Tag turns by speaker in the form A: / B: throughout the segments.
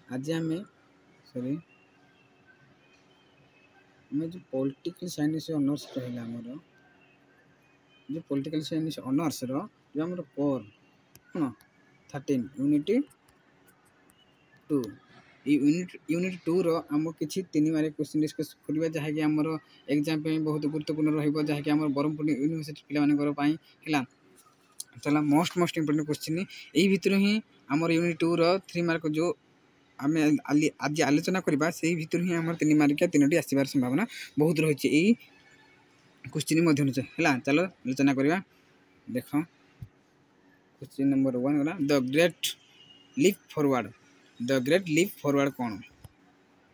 A: आज आम सॉरी आम जो पॉलिटिकल साइंस ऑनर्स रहा आमर जो पॉलिटिकल साइंस ऑनर्स रो जो आमर कोर कौन 13 यूनिट 2 यूनिट 2 रो आम किसी 3 मार्क क्वेश्चन डिस्कस करबा जहाँकि आमर एग्जाम पे बहुत गुरुत्वपूर्ण रहिबो जहाँकि आमर ब्रह्मपुर यूनिवर्सिटी पिला मानकर पई हैला चला मोस्ट इंपोर्टेंट क्वेश्चन यही भितर ही आमर यूनिट 2 रो 3 मार्क जो आम आज आलोचना करवा से भितर ही आम 3 मार्किया 3टी आसबार संभावना बहुत रही है क्वेश्चन मध्य है चलो आलोचना करवा देख क्वेश्चन नंबर 1 गला द ग्रेट लीप फॉरवर्ड कौन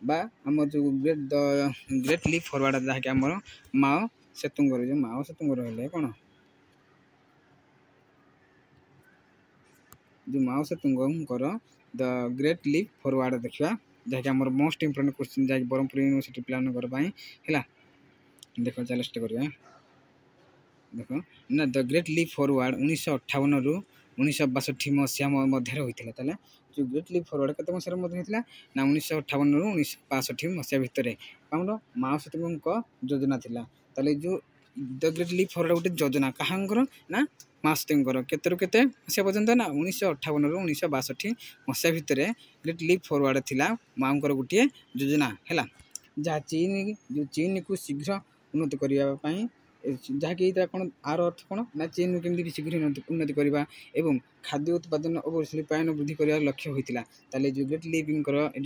A: बा आम जो ग्रेट लीप फॉरवर्ड जहाँकि आमर माओ सेतुंगर जो माओ सेतुंगर है कौन जो माओ सेतुंगर द ग्रेट लीप फॉरवर्ड देखा जहाँकि आम मोस्ट इंपोर्टेंट क्वेश्चन जहाँकि ब्रह्मपुर यूनिवर्सिटी पिला है देख चलो स्टार्ट करवा देख ना द ग्रेट लीप फॉरवर्ड 1958 रु 1962 मसीहा मध्य होता है जो ग्रेट लीप फॉरवर्ड केते मसीह मध्य होता ना 1958 रु 1962 मसीहा भितर कौन माओ सेतुंग योजना थिला ताले जो द ग्रेट लीप फॉरवर्ड गोटे योजना कहांकर ना माओ सेतुंग केते केते मसीहा पर्यंत ना 1958 रु 1962 मसीहा भितर ग्रेट लीप फॉरवर्ड थिला माओंकर गोटे योजना है जहाँ चीन को शीघ्र उन्नति करने जहाँकि कौन आर अर्थ कौन ना चीन केमती शीघ्र उन्नति करवा एवं खाद्य उत्पादन और शिल्पायन वृद्धि कर लक्ष्य होता है जो ग्रेट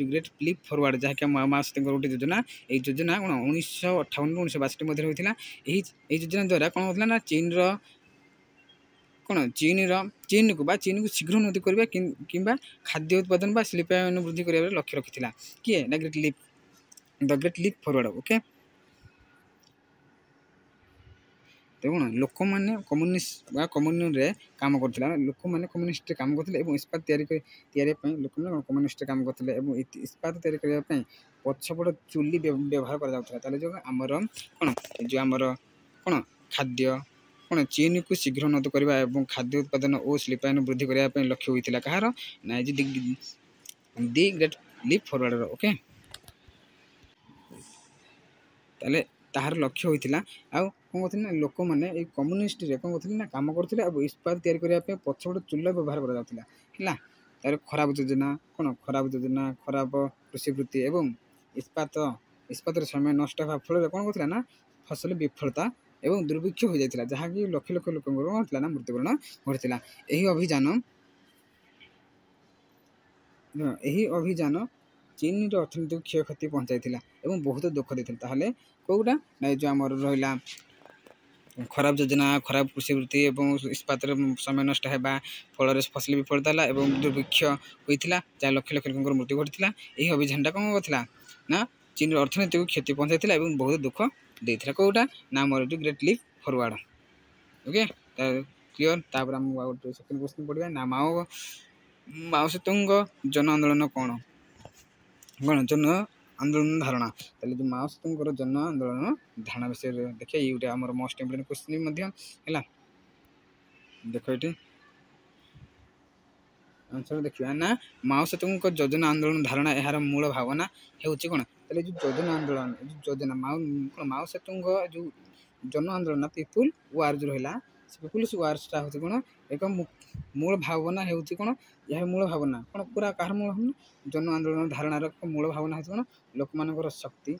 A: ग्रेट लीप फॉरवर्ड जहाँकि माओ गोटे योजना ये योजना कौन 1958 रु 1962 मध्य होता है योजना द्वारा कौन होता ना चीन चीन को शीघ्र उन्नति करवा कि खाद्य उत्पादन बा शिल्पायन वृद्धि कर लक्ष्य रखी किए ना the great leap forward okay देखो लोक मैंने कम्युनिस्ट कम्युनिस्ट काम करता लोक मैंने कम्युनिस्ट काम करते इस्पात लोक मैंने कम्युनिस्ट काम करते इस्पात या पछपट चुली व्यवहार कर जो आमर कौन जो आमर कौन खाद्य कौन चीन को शीघ्र उन्नत करवा और खाद्य उत्पादन और शिल्पायन वृद्धि करने लक्ष्य होता कहार ना the great leap forward okay ताले ताहार लक्ष्य होता आउ कौन करते ना लोक मैंने कम्युनिस्ट कौन करते ना कम करते इस्पात या पछपट चूल्हा व्यवहार कर तार खराब योजना कौन खराब योजना खराब कृषिवृत्ति एवं इस्पात समय नष्ट हवा फल कौन करता ना फसल विफलता एवं दुर्भिक्ष हो जाता जहाँकि लक्ष लक्ष लोक ना मृत्युवरण घटा यही अभियान चीन अर्थनीतिक क्षयक्षति पहुँचाई एवं बहुत दुख देता कौटा ना जो आम रहा खराब योजना खराब कृषिवृत्ति एवं इस्पात समय नष्ट होगा फल फसल विफलता है दुर्भिक्ष होता जहाँ लक्ष लक्ष लोक मृत्यु घटा यही अभियानटा कौन करता ना चीन अर्थनीतिक क्षति पहुँचाई बहुत दुख देता कौटा ना आम जो great leap forward okay clear second question पढ़ा ना माओ सेतुंग जन आंदोलन कौन जन आंदोलन धारणा जो माओ सेतुंग जन आंदोलन धारणा विषय देखिए ये गोटे आम मोस्ट इंपोर्टेंट क्वेश्चन है देख ये आंसर देखा ना माओ सेतुंग योजना आंदोलन धारणा यार मूल भावना हूँ कौन जो योजना आंदोलन योजना माओ सेतुंग जो जन आंदोलन पीपुल वार जो रहा पीपुल्स वार्सटा हूँ कौन एक मूल भावना हूँ कौन यह मूल भावना कौन पूरा कह मूल भावना जन आंदोलन धारणार मूल भावना हूँ कौन लोक मान शक्ति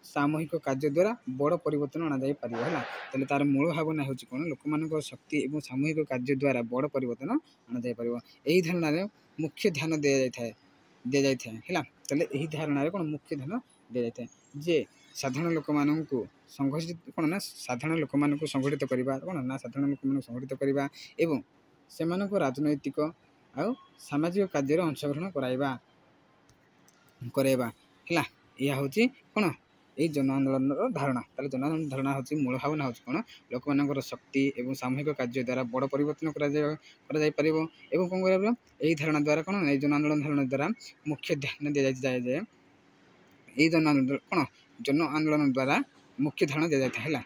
A: सामूहिक कार्य द्वारा बड़ परिवर्तन अणाई तार मूल भावना हूँ कौन लोक मान शक्ति और सामूहिक कार्य द्वारा बड़ परिवर्तन अणाई यही धारणा मुख्य ध्यान दि जाए यही धारणा कौन मुख्य ध्यान दि जाए जे साधारण लोक मान संगठित कौन ना साधारण लोक मान संगठित करवा कौन ना साधारण लोक मान संगठित करवा एवं से राजनैतिक आउ सामाजिक कार्य अंशग्रहण कराइबा यह हूँ कौन ये जन आंदोलन धारणा जन आंदोलन धारणा हूँ मूल भावना हूँ कौन लोक मान शक्ति और सामूहिक कार्य द्वारा बड़ परिवर्तन कर कौन कर धारणा द्वारा कौन ये जन आंदोलन धारणा द्वारा मुख्य ध्यान दि जाए ये जन आंदोलन कौन जन आंदोलन द्वारा मुख्य धारणा दि जाता है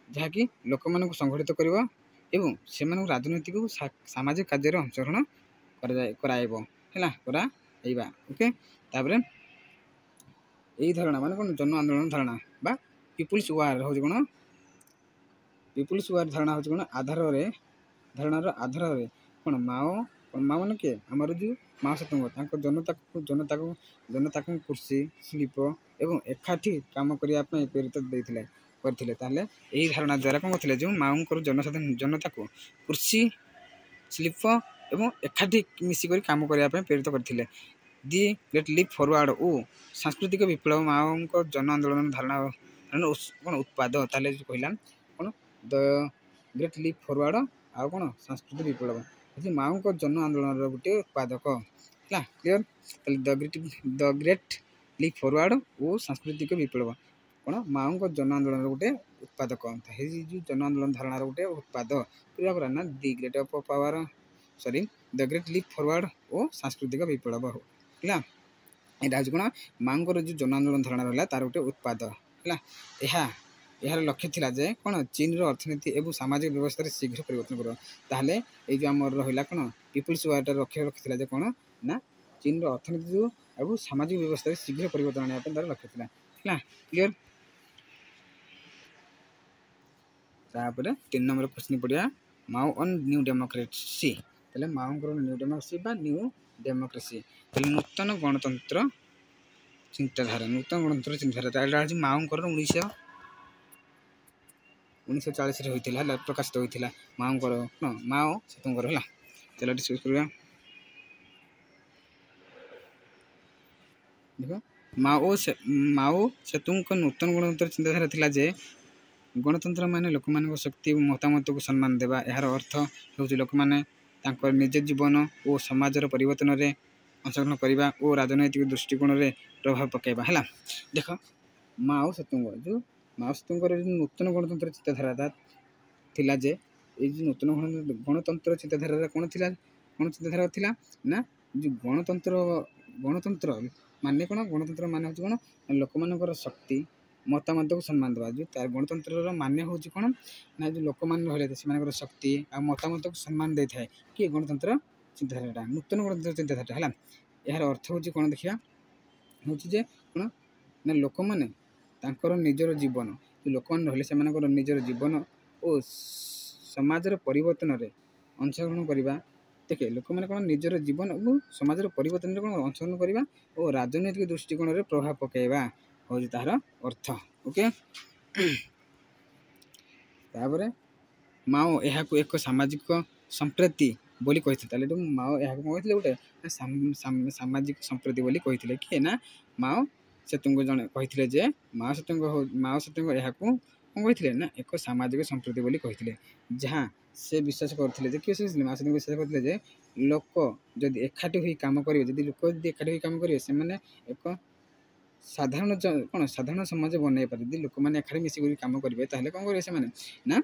A: जहाँकि लोक मान संगठित कर एवं से राजनैतिक सामाजिक कार्य अंशग्रहण कराइब है एइबा ओके तापर एई धारणा माने कोन जन आंदोलन धारणा बा पीपुल्स वार हो कोन पीपुल्स वार धारणा हो कोन आधार रे धारणार आधार रे कोन माओ माने के हमर जो माओ सेतुंग तांको जनता को कुर्सी शिल्प एवं एकाठी काम करिया पे प्रेरित देथिले करथिले ताले एई धारणा द्वारा कोन करथिले जो माओंकर जनता को कुर्सी शिल्प एवं एकाठी मिसी करी काम करिया पे प्रेरित करथिले दि ग्रेट लीप फॉरवर्ड ओ सांस्कृतिक विप्लव माओंकर जन आंदोलन धारणा कोन उत्पाद ताले कहला कोन द ग्रेट लीप फॉरवर्ड आ कोन सांस्कृतिक विप्लव जे माओंकर जन आंदोलन रो गुटे उत्पादक हला क्लियर ताले द ग्रेट लीप फॉरवर्ड ओ सांस्कृतिक विप्लव कोन माओंकर जन आंदोलन रो गुटे उत्पादक हे जो जन आंदोलन धारणा रो गुटे उत्पाद पूरा पूरा ना the great of power sorry the great leap forward ओ सांस्कृतिक विप्लव हो हला एटा कोन माओंकर जो जन आंदोलन धारणा रहला तार गुटे उत्पाद हला यार लक्ष्य थिला जे कोन चीन रो अर्थनीति एवं सामाजिक व्यवस्था रे शीघ्र परिवर्तन करो ताहले ए जो हमर रहिला कोन पीपुल्स वार लक्ष्य थिला जे कोन ना चीन रो अर्थनीति जो एवं सामाजिक व्यवस्था रे शीघ्र परिवर्तन आनिया पे तार लक्ष्य थिला हला क्लियर तापर 3 नंबर क्वेश्चन पडिया माओ ऑन न्यू डेमोक्रेसी तले माओंकर न्यू डेमोक्रेसी बा न्यू डेमोक्रेसी तले नूतन गणतंत्र चिंताधारा आज माओंकर 1940 रे होइथिला हला प्रकाशित होइथिला माओंकर न माओ सेतुंकर हला चलो डिस्कस करिया देखो माओ सेतुंक नूतन गणतंत्र चिंताधारा थिला जे गणतंत्र माने लोक मान शक्ति मतामत को सम्मान देवा यार अर्थ होउछि लोक माने तांकर निज जीवन और समाज परिवर्तन रे अंशग्रहण करवा और राजनैतिक दृष्टिकोण रे प्रभाव पकाइबा हला देखो माओ सेतुंग जो माओ सेतुंगर नूतन गणतंत्र चिंताधारा थिला जे ए जो नूतन गणतंत्र चिंताधारा कोन चिंताधारा थिला ना जो गणतंत्र माने कोन गणतंत्र माने होछि कोन लोक मानकर शक्ति मतामत को सम्मान देवा जो तार गणतंत्र मान्य हो कोन ना जो लोक मान रहले से मानकर शक्ति आ मतामत को सम्मान दे थाए कि गणतंत्र चिंताधारा नूतन गणतंत्र चिंताधारा हला यार अर्थ हो कोन देखिया हो जे कोन ना लोक माने तांकर निजर जीवन जो लोक मान रहले से मानकर निजर जीवन और समाज परिवर्तन रे अंशग्रहण करवा देखे लोक माने कोन निजर जीवन और समाज परिवर्तन रे कोन अंशग्रहण करवा और राजनैतिक दृष्टिकोण रे प्रभाव पकाइबा हो तार अर्थ ओके तापर माओ यहाँ को एक सामाजिक संप्रति बोली कही माओ यहाँ कहते गोटे सामाजिक संप्रति बोली कही किए ना माओ सेतुंग जन कही जे माओ सेतुंग यहाँ को कौन कही ना एक सामाजिक संप्रति बोली कही जहाँ से विश्वास करते किए माओ सेतुंग विश्वास करते लोक जदि एकाठी हुई काम करेंगे लोक एकाठी हुई काम करेंगे से एक साधारण कौन साधारण समाज बनई पारे लोक मैंने एखादी मिसिक काम करेंगे ताहले कौन करेंगे से ना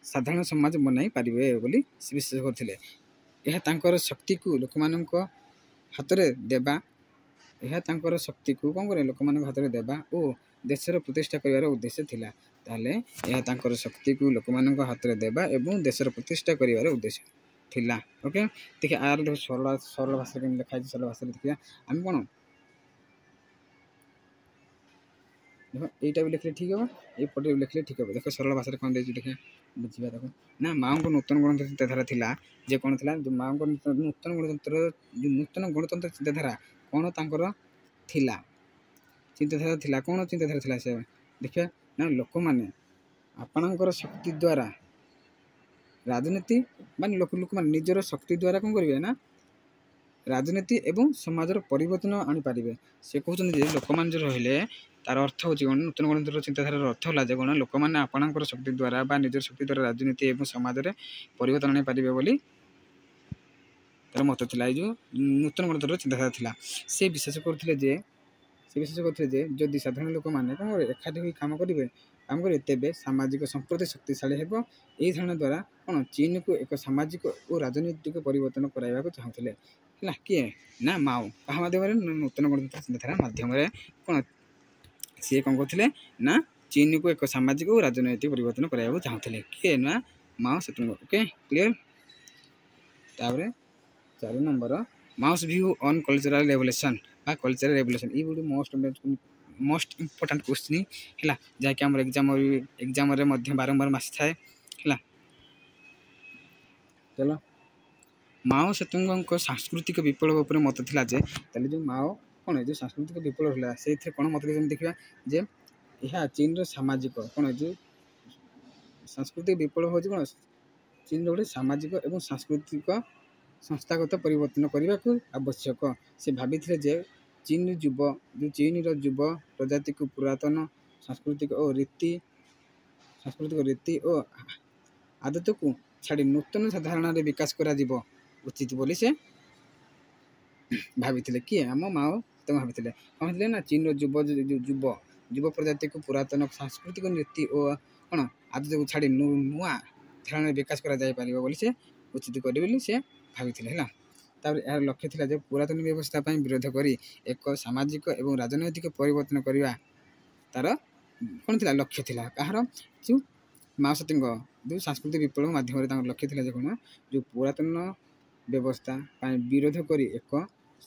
A: साधारण समाज बनई पारे बोली विश्वास करते यह तांकर शक्ति को लोक मान हाथ में देवा यह तांकर शक्ति को कौन करे लोक मान हाथ में देवा और देशर प्रतिष्ठा कर उद्देश्य थिला ताहले यह तांकर शक्ति को लोक मान हाथ में देवा एवं देशर प्रतिष्ठा कर उद्देश्य थिला ओके देखिए आर देखो सरल भाषा के लिखा सरल भाषा देखिए आम कौन देखो यहीटा भी लिखले ठीक है ये पटे भी लिखले ठीक है देखो सरल भाषा कौन देखिए बुझा देखो ना माओ को नूतन गणतंत्र चिंताधारा थिला जे कौन थिला जो माओ को नूतन गणतंत्र चिंताधारा कौन तांकर थिला चिंताधारा थिला कौन चिंताधारा थिला से देखिए ना लोक माने आपणकर शक्ति द्वारा राजनीति मान लोक मान निजर शक्ति द्वारा कौन करेंगे ना राजनीति एवं समाज परिवर्तन आनी पारे से कहते लोक मान जो रहिले तार अर्थ हो नूतन गणतंत्र चिंताधारा अर्थ है जो लोक मैंने आपणकर शक्ति द्वारा बा निजर शक्ति द्वारा राजनीति एवं समाज में परिवर्तन आनी पारे बोली तार मत था जो नूतन गणतंत्र चिंताधारा थिला से विश्वास करते जदि साधारण लोक मैंने कौन एकाठी हुई काम करेंगे तेज सामाजिक संप्रति शक्तिशाली हो यही धारणा द्वारा कौन चीन को एक सामाजिक और राजनीतिक परिवर्तन कराइबा चाहूले है किए ना माओ कहा माध्यम नूतन गणतंत्र चिंताधारा माध्यम कौन सी कौन करते ना चीन को एक सामाजिक और राजनैतिक परिवर्तन कराइबा चाहूले किए ना माओ सेतुंग ओके क्लियर तापर 4 number Mao's view on cultural revolution ବା କଲଚରାଲ୍ ରେଭଲ୍ୟୁସନ୍ ଏଇ ଗୋଟେ ମୋଷ୍ଟ ଇମ୍ପୋର୍ଟାଣ୍ଟ କ୍ୱେଶ୍ଚିନ୍ ହେଲା, ଯାହାକି ଆମର ଏକ୍ଜାମ୍ରେ ମଧ୍ୟ ବାରମ୍ବାର ଆସିଥାଏ ହେଲା। ଚାଲ ମାଓ ସେତୁଙ୍ଗଙ୍କ ସାଂସ୍କୃତିକ ବିପ୍ଳବ ଉପରେ ମତ ଥିଲା ଯେ, ତାହେଲେ ଯେଉଁ ମାଓ କ'ଣ ଯେଉଁ ସାଂସ୍କୃତିକ ବିପ୍ଳବ ହେଲା ସେଇଥିରେ କ'ଣ ମତ ଦେଇଛନ୍ତି ଦେଖିବା ଯେ ଏହା ଚୀନର ସାମାଜିକ କ'ଣ ଯେଉଁ ସାଂସ୍କୃତିକ ବିପ୍ଳବ ହେଉଛି କ'ଣ ଚୀନର ଗୋଟେ ସାମାଜିକ ଏବଂ ସାଂସ୍କୃତିକ ସଂସ୍ଥାଗତ ପରିବର୍ତ୍ତନ କରିବାକୁ ଆବଶ୍ୟକ। ସେ ଭାବିଥିଲେ ଯେ ଚୀନର ଯୁବ ପ୍ରଜାତିକୁ ପୁରାତନ ସାଂସ୍କୃତିକ ରୀତି ଓ ଆଦତକୁ ଛାଡ଼ି ନୂତନ ଧାରଣାରେ ବିକାଶ କରାଯିବ ଉଚିତ ବୋଲି ସେ ଭାବିଥିଲେ। କିଏ? ଆମ ମାଓ ସେତୁଙ୍ଗ ଭାବିଥିଲେ। କ'ଣ ଭାବିଥିଲେ ନା ଚୀନର ଯୁବ ପ୍ରଜାତିକୁ ପୁରାତନ ସାଂସ୍କୃତିକ ନୀତି ଓ କ'ଣ ଆଦତକୁ ଛାଡ଼ି ନୂଆ ଧାରଣାରେ ବିକାଶ କରାଯାଇପାରିବ ବୋଲି ସେ ଉଚିତ କରିବେ ବୋଲି ସେ ଭାବିଥିଲେ ହେଲା। ତାପରେ ଏହାର ଲକ୍ଷ୍ୟ ଥିଲା ଯେ ପୁରାତନ ବ୍ୟବସ୍ଥା ପାଇଁ ବିରୋଧ କରି ଏକ ସାମାଜିକ ଏବଂ ରାଜନୈତିକ ପରିବର୍ତ୍ତନ କରିବା ତାର କ'ଣ ଥିଲା ଲକ୍ଷ୍ୟ ଥିଲା। କାହାର? ଯେଉଁ ମାଓ ସେତୁଙ୍ଗ ଯେଉଁ ସାଂସ୍କୃତିକ ବିପ୍ଳବ ମାଧ୍ୟମରେ ତାଙ୍କର ଲକ୍ଷ୍ୟ ଥିଲା ଯେ କ'ଣ ଯେଉଁ ପୁରାତନ ବ୍ୟବସ୍ଥା ପାଇଁ ବିରୋଧ କରି ଏକ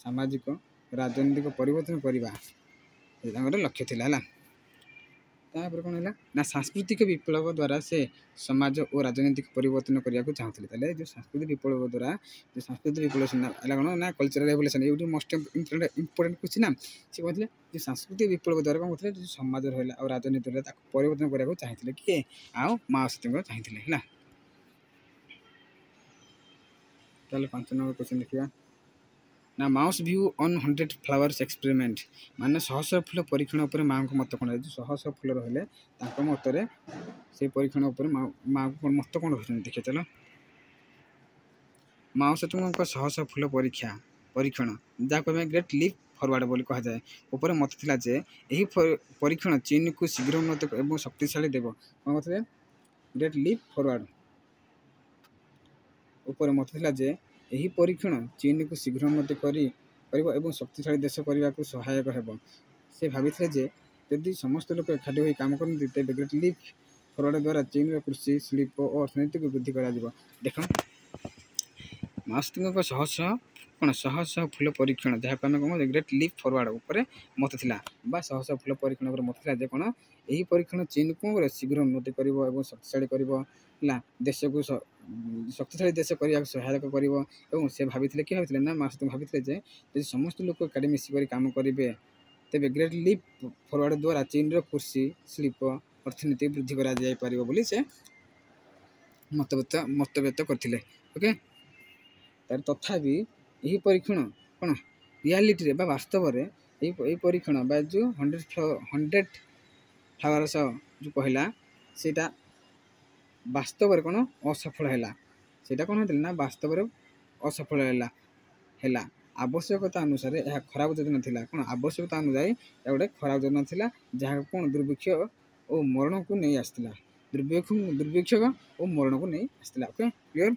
A: ସାମାଜିକ ରାଜନୈତିକ ପରିବର୍ତ୍ତନ କରିବା ତାଙ୍କର ଲକ୍ଷ୍ୟ ଥିଲା ହେଲା। ତାପରେ କ'ଣ ହେଲା ନା ସାଂସ୍କୃତିକ ବିପ୍ଳବ ଦ୍ୱାରା ସେ ସମାଜ ଓ ରାଜନୈତିକ ପରିବର୍ତ୍ତନ କରିବାକୁ ଚାହୁଁଥିଲେ। ତାହେଲେ ଯେଉଁ ସାଂସ୍କୃତିକ ବିପ୍ଳବ ଦ୍ୱାରା ଯେଉଁ ସାଂସ୍କୃତିକ ବିପ୍ଳବ ହେଲା କ'ଣ ନା କଲଚରାଲ୍ ରେଭଲ୍ୟୁସନ୍ ଏଇଠି ମୋଷ୍ଟ ଇମ୍ପୋର୍ଟାଣ୍ଟ କ୍ୱେଶ୍ଚିନ୍ ନା। ସେ କହିଥିଲେ ଯେ ସାଂସ୍କୃତିକ ବିପ୍ଳବ ଦ୍ୱାରା କ'ଣ କରୁଥିଲେ ଯେଉଁ ସମାଜ ରହିଲା ଆଉ ରାଜନୀତି ରହିଲା ତାକୁ ପରିବର୍ତ୍ତନ କରିବାକୁ ଚାହିଁଥିଲେ। କିଏ? ଆଉ ମାଓ ସେତୁଙ୍ଗ ଚାହିଁଥିଲେ ହେଲା। ତାହେଲେ 5 ନମ୍ବର କ୍ୱେଶ୍ଚିନ୍ ଦେଖିବା ନା mouse view on 100 flowers experiment ମାନେ 100 ଫୁଲ ପରୀକ୍ଷଣ ଉପରେ ମାଆଙ୍କ ମତ କ'ଣ? ଯେଉଁ 100 ଫୁଲ ରହିଲେ ତାଙ୍କ ମତରେ ସେଇ ପରୀକ୍ଷଣ ଉପରେ ମାଆଙ୍କ ମତ କ'ଣ ରହୁଛନ୍ତି ଦେଖିବା ଚାଲ। ମାଓ ସେତୁଙ୍ଗଙ୍କ 100 ଫୁଲ ପରୀକ୍ଷଣ ଯାହାକୁ ଆମେ ଗ୍ରେଟ୍ ଲିପ୍ ଫରୱାର୍ଡ଼ ବୋଲି କୁହାଯାଏ ଉପରେ ମତ ଥିଲା ଯେ ଏହି ପରୀକ୍ଷଣ ଚୀନକୁ ଶୀଘ୍ର ଉନ୍ନତ ଏବଂ ଶକ୍ତିଶାଳୀ ଦେବ। କ'ଣ କରୁଥିଲେ? ଗ୍ରେଟ୍ ଲିପ୍ ଫରୱାର୍ଡ଼ ଉପରେ ମତ ଥିଲା ଯେ ଏହି ପରୀକ୍ଷଣ ଚୀନକୁ ଶୀଘ୍ର ଉନ୍ନତି କରିବ ଏବଂ ଶକ୍ତିଶାଳୀ ଦେଶ କରିବାକୁ ସହାୟକ ହେବ। ସେ ଭାବିଥିଲେ ଯେ ଯଦି ସମସ୍ତ ଲୋକ ଏକାଠି ହୋଇ କାମ କରନ୍ତି ତେବେ ଗ୍ରେଟ୍ ଲିପ୍ ଫରୱାର୍ଡ଼ ଦ୍ୱାରା ଚୀନର କୃଷି ଶିଳ୍ପ ଓ ଅର୍ଥନୀତିକୁ ବୃଦ୍ଧି କରାଯିବ। ଦେଖ ମାଓ ସେତୁଙ୍ଗଙ୍କ 100 ଫୁଲ ପରୀକ୍ଷଣ ଯାହାକୁ ଆମେ କ'ଣ ଗ୍ରେଟ୍ ଲିପ୍ ଫରୱାର୍ଡ଼ ଉପରେ ମତ ଥିଲା ବା 100 ଫୁଲ ପରୀକ୍ଷଣ ଉପରେ ମତ ଥିଲା ଯେ କ'ଣ ଏହି ପରୀକ୍ଷଣ ଚୀନକୁ ଶୀଘ୍ର ଉନ୍ନତି କରିବ ଏବଂ ଶକ୍ତିଶାଳୀ କରିବ ହେଲା, ଦେଶକୁ ଶକ୍ତିଶାଳୀ ଦେଶ କରିବାକୁ ସହାୟକ କରିବ। ଏବଂ ସେ ଭାବିଥିଲେ କିଏ ଭାବିଥିଲେ ନା ମାଓ ସେତୁଙ୍ଗ ଭାବିଥିଲେ ଯେ ଯଦି ସମସ୍ତ ଲୋକ ଏକାଠି ମିଶିକରି କାମ କରିବେ ତେବେ ଗ୍ରେଟ୍ ଲିପ୍ ଫରୱାର୍ଡ଼ ଦ୍ୱାରା ଚୀନର କୃଷି ଶିଳ୍ପ ଅର୍ଥନୀତି ବୃଦ୍ଧି କରାଯାଇପାରିବ ବୋଲି ସେ ମତବ୍ୟକ୍ତ କରିଥିଲେ। ଓକେ, ତାର ତଥାପି ଏହି ପରୀକ୍ଷଣ କ'ଣ ରିଆଲିଟିରେ ବା ବାସ୍ତବରେ ଏହି ପରୀକ୍ଷଣ ବା ଯେଉଁ 100 ଫ୍ଲାୱାର୍ସ ଯେଉଁ କହିଲା ସେଇଟା ବାସ୍ତବରେ କ'ଣ ଅସଫଳ ହେଲା। ସେଇଟା କ'ଣ ହେଇଥିଲା ନା ବାସ୍ତବରେ ଅସଫଳ ହେଲା। ଆବଶ୍ୟକତା ଅନୁସାରେ ଏହା ଖରାପ ଯୋଜନା ଥିଲା। କ'ଣ ଆବଶ୍ୟକତା ଅନୁଯାୟୀ ଏହା ଗୋଟେ ଖରାପ ଯୋଜନା ଥିଲା ଯାହାକୁ କ'ଣ ଦୁର୍ଭିକ୍ଷ ଓ ମରଣକୁ ନେଇ ଆସିଥିଲା। ଦୁର୍ଭିକ୍ଷ ଓ ମରଣକୁ ନେଇ ଆସିଥିଲା। Okay, clear.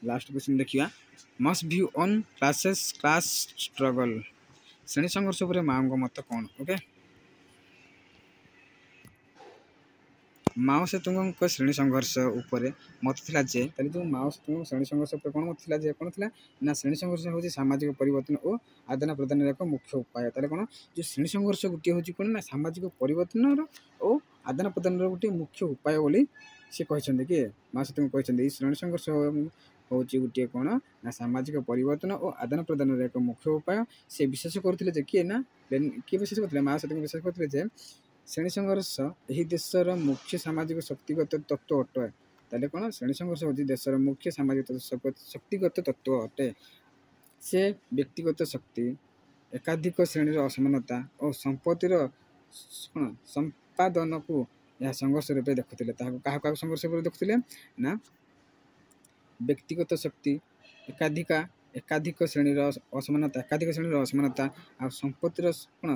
A: ଲାଷ୍ଟ କ୍ୱେଶ୍ଚିନ୍ ଦେଖିବା mouse view on class struggle ଶ୍ରେଣୀ ସଂଘର୍ଷ ଉପରେ ମାଓଙ୍କ ମତ କ'ଣ? ଓକେ, ମାଓ ସେତୁଙ୍ଗଙ୍କ ଶ୍ରେଣୀ ସଂଘର୍ଷ ଉପରେ ମତ ଥିଲା ଯେ ତାହେଲେ ଯେଉଁ ମାଓ ସେତୁଙ୍ଗଙ୍କ ଶ୍ରେଣୀ ସଂଘର୍ଷ ଉପରେ କ'ଣ ମତ ଥିଲା ଯେ କ'ଣ ଥିଲା ନା ଶ୍ରେଣୀ ସଂଘର୍ଷ ହେଉଛି ସାମାଜିକ ପରିବର୍ତ୍ତନ ଓ ଆଦାନ ପ୍ରଦାନର ଏକ ମୁଖ୍ୟ ଉପାୟ। ତାହେଲେ କ'ଣ ଯେଉଁ ଶ୍ରେଣୀ ସଂଘର୍ଷ ଗୋଟିଏ ହେଉଛି କ'ଣ ନା ସାମାଜିକ ପରିବର୍ତ୍ତନର ଓ ଆଦାନ ପ୍ରଦାନର ଗୋଟିଏ ମୁଖ୍ୟ ଉପାୟ ବୋଲି ସେ କହିଛନ୍ତି। କିଏ? ମାଓ ସେତୁଙ୍ଗ କହିଛନ୍ତି ଏଇ ଶ୍ରେଣୀ ସଂଘର୍ଷ ହେଉଛି ଗୋଟିଏ କ'ଣ ନା ସାମାଜିକ ପରିବର୍ତ୍ତନ ଓ ଆଦାନ ପ୍ରଦାନର ଏକ ମୁଖ୍ୟ ଉପାୟ। ସେ ବିଶ୍ୱାସ କରୁଥିଲେ ଯେ କିଏ ବିଶ୍ୱାସ କରୁଥିଲେ? ମାଓ ସେତୁଙ୍ଗ ବିଶ୍ୱାସ କରୁଥିଲେ ଯେ ଶ୍ରେଣୀ ସଂଘର୍ଷ ଏହି ଦେଶର ମୁଖ୍ୟ ସାମାଜିକ ଶକ୍ତିଗତ ତତ୍ତ୍ୱ ଅଟେ। ତାହେଲେ କ'ଣ ଶ୍ରେଣୀ ସଂଘର୍ଷ ହେଉଛି ଦେଶର ମୁଖ୍ୟ ସାମାଜିକ ଶକ୍ତିଗତ ତତ୍ତ୍ୱ ଅଟେ। ସେ ବ୍ୟକ୍ତିଗତ ଶକ୍ତି ଏକାଧିକ ଶ୍ରେଣୀର ଅସମାନତା ଓ ସମ୍ପତ୍ତିର କ'ଣ ସମ୍ପାଦନକୁ ଏହା ସଂଘର୍ଷ ରୂପେ ଦେଖୁଥିଲେ। କାହାକୁ ସଂଘର୍ଷ ରୂପେ ଦେଖୁଥିଲେ ନା ବ୍ୟକ୍ତିଗତ ଶକ୍ତି ଏକାଧିକ ଶ୍ରେଣୀର ଅସମାନତା ଆଉ ସମ୍ପତ୍ତିର କ'ଣ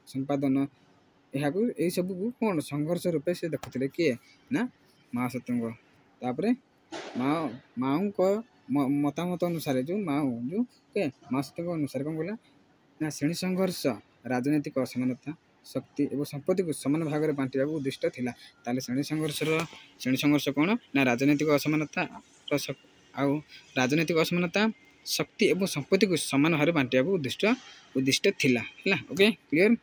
A: ସମ୍ପାଦନ ଏହାକୁ ଏହିସବୁକୁ କ'ଣ ସଂଘର୍ଷ ରୂପେ ସେ ଦେଖୁଥିଲେ। କିଏ? ନା ମାଓ ସେତୁଙ୍ଗ। ତାପରେ ମାଓଙ୍କ ମତାମତ ଅନୁସାରେ ମାଓ ସେତୁଙ୍ଗ ଅନୁସାରେ କ'ଣ କଲା ନା ଶ୍ରେଣୀ ସଂଘର୍ଷ ରାଜନୈତିକ ଅସମାନତା ଶକ୍ତି ଏବଂ ସମ୍ପତ୍ତିକୁ ସମାନ ଭାଗରେ ବାଣ୍ଟିବାକୁ ଉଦ୍ଦିଷ୍ଟ ଥିଲା। ତାହେଲେ ଶ୍ରେଣୀ ସଂଘର୍ଷ କ'ଣ ନା ରାଜନୈତିକ ଅସମାନତାର आउ राजनैतिक असमानता शक्ति एवं संपत्ति को समान भाव बांटिया उद्दिष्ट थिला। Okay clear.